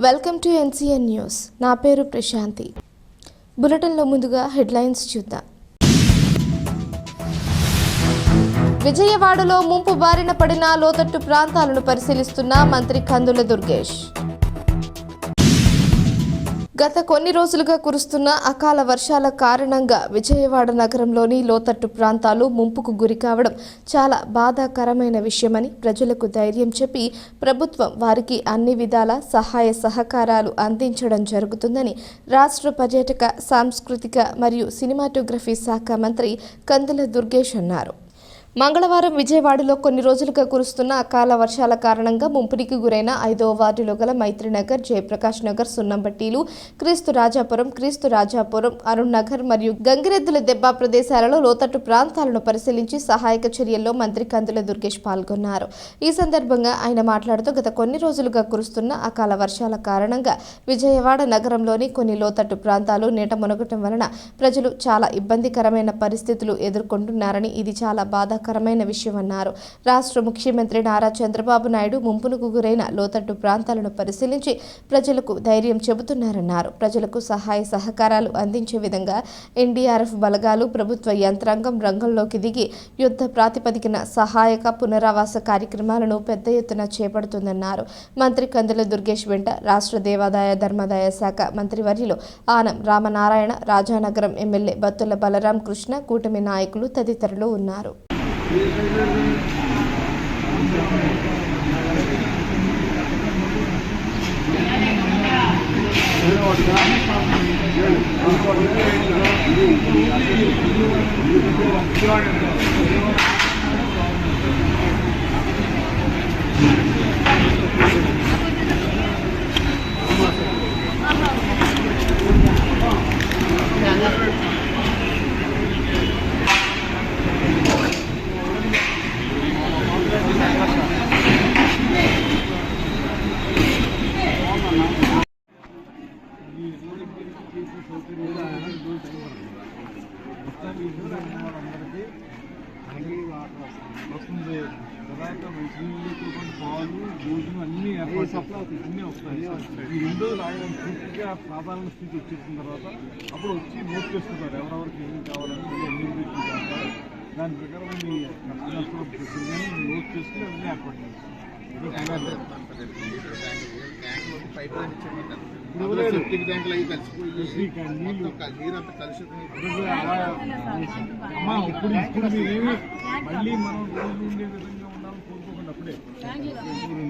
Welcome to NCN news. నా పేరు ప్రశాంతి. బులెటిన్లో ముందుగా హెడ్లైన్స్ చూద్దాం. విజయవాడలో ముంపు బారిన పడిన లోతట్టు ప్రాంతాలను పరిశీలిస్తున్న మంత్రి కందుల దుర్గేష్. గత కొన్ని రోజులుగా కురుస్తున్న అకాల వర్షాల కారణంగా విజయవాడ నగరంలోని లోతట్టు ప్రాంతాలు ముంపుకు గురి కావడం చాలా బాధాకరమైన విషయమని ప్రజలకు ధైర్యం చెప్పి ప్రభుత్వం వారికి అన్ని విధాల సహాయ సహకారాలు అందించడం జరుగుతుందని రాష్ట్ర పర్యాటక, సాంస్కృతిక మరియు సినిమాటోగ్రఫీ శాఖ మంత్రి కందుల దుర్గేష్ అన్నారు. మంగళవారం విజయవాడలో కొన్ని రోజులుగా కురుస్తున్న అకాల వర్షాల కారణంగా ముంపునికి గురైన 5వ వార్డులో గల మైత్రినగర్, జయప్రకాష్ నగర్, సున్నంబట్టీలు, క్రీస్తు రాజాపురం, అరుణ్ నగర్ మరియు గంగిరెద్దుల దెబ్బ ప్రదేశాలలో లోతట్టు ప్రాంతాలను పరిశీలించి సహాయక చర్యల్లో మంత్రి కందుల దుర్గేష్ పాల్గొన్నారు. ఈ సందర్భంగా ఆయన మాట్లాడుతూ గత కొన్ని రోజులుగా కురుస్తున్న అకాల వర్షాల కారణంగా విజయవాడ నగరంలోని కొన్ని లోతట్టు ప్రాంతాలు నీట మునగటం వలన ప్రజలు చాలా ఇబ్బందికరమైన పరిస్థితులు ఎదుర్కొంటున్నారని, ఇది చాలా బాధాకరమైన విషయమన్నారు. రాష్ట్ర ముఖ్యమంత్రి నారా చంద్రబాబు నాయుడు ముంపునకు గురైన లోతట్టు ప్రాంతాలను పరిశీలించి ప్రజలకు ధైర్యం చెబుతున్నారన్నారు. ప్రజలకు సహాయ సహకారాలు అందించే విధంగా NDRF బలగాలు, ప్రభుత్వ యంత్రాంగం రంగంలోకి దిగి యుద్ధ ప్రాతిపదికన సహాయక పునరావాస కార్యక్రమాలను పెద్ద ఎత్తున చేపడుతుందన్నారు. మంత్రి కందుల దుర్గేష్ వెంట రాష్ట్ర దేవాదాయ ధర్మాదాయ శాఖ మంత్రివర్యులు ఆనం రామనారాయణ, రాజానగరం ఎమ్మెల్యే బత్తుల బలరాం కృష్ణ, కూటమి నాయకులు తదితరులు ఉన్నారు. వస్తుంది తర్వాత మంచినీళ్ళతో పాలు, భోజనం అన్నీ అన్నీ వస్తాయి. ఈ 2 రోజులు ఆయన పూర్తిగా సాధారణ స్థితి వచ్చేసిన తర్వాత అప్పుడు వచ్చి నోట్ చేసుకుంటారు ఎవరెవరికి ఏమి కావాలని ఎన్ని చేస్తారు. దాని ప్రకారం మీ నష్టం నోట్ చేసుకుని అవన్నీ ఏర్పాటు చేస్తారు. అమ్మా ఇప్పుడు మీరేమి మళ్ళీ మనం రోజు ఉండే విధంగా ఉండాలని కోరుకోకుండా అప్పుడే 2 రోజులు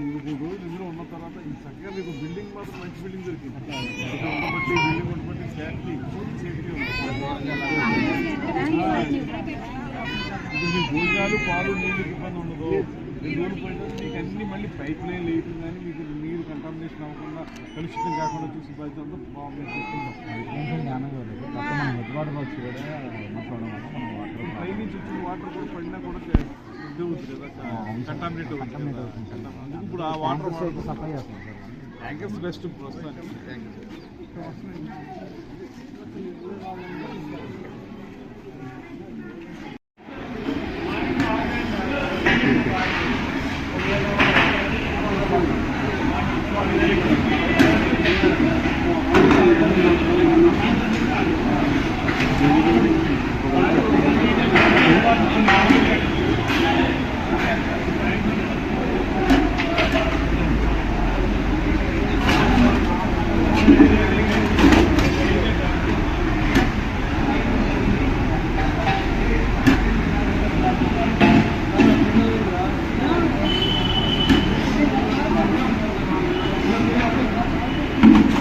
ఇందులో ఉన్న తర్వాత ఈ చక్కగా మీకు బిల్డింగ్ మాత్రం మంచి బిల్డింగ్ దొరికింది. ఉండబట్టి బిల్డింగ్ ఉండబట్టి సేఫ్టీ ఇప్పుడు మీ భోజనాలు, పాలు, నీళ్ళకి ఇబ్బంది ఉండదు. 2 రోజులు పోయిన మీకు అన్ని మళ్ళీ పైప్ లైన్ వేయటం కానీ మీకు నీరు కంటామినేషన్ అవ్వకుండా కలుషితం కాకుండా చూసి బాధ్యత అంతా బాగుంది చూసుకుంటాం. పై నుంచి వచ్చిన వాటర్ కూడా పడినా కూడా ఇది అవుతుంది కదా, కంటామినేట్ అవుతుంది కదా. అందుకు ఇప్పుడు ఆ వాటర్ సప్లై చేస్తాం సార్. ట్యాంకర్స్ బెస్ట్ ఇప్పుడు వస్తాను.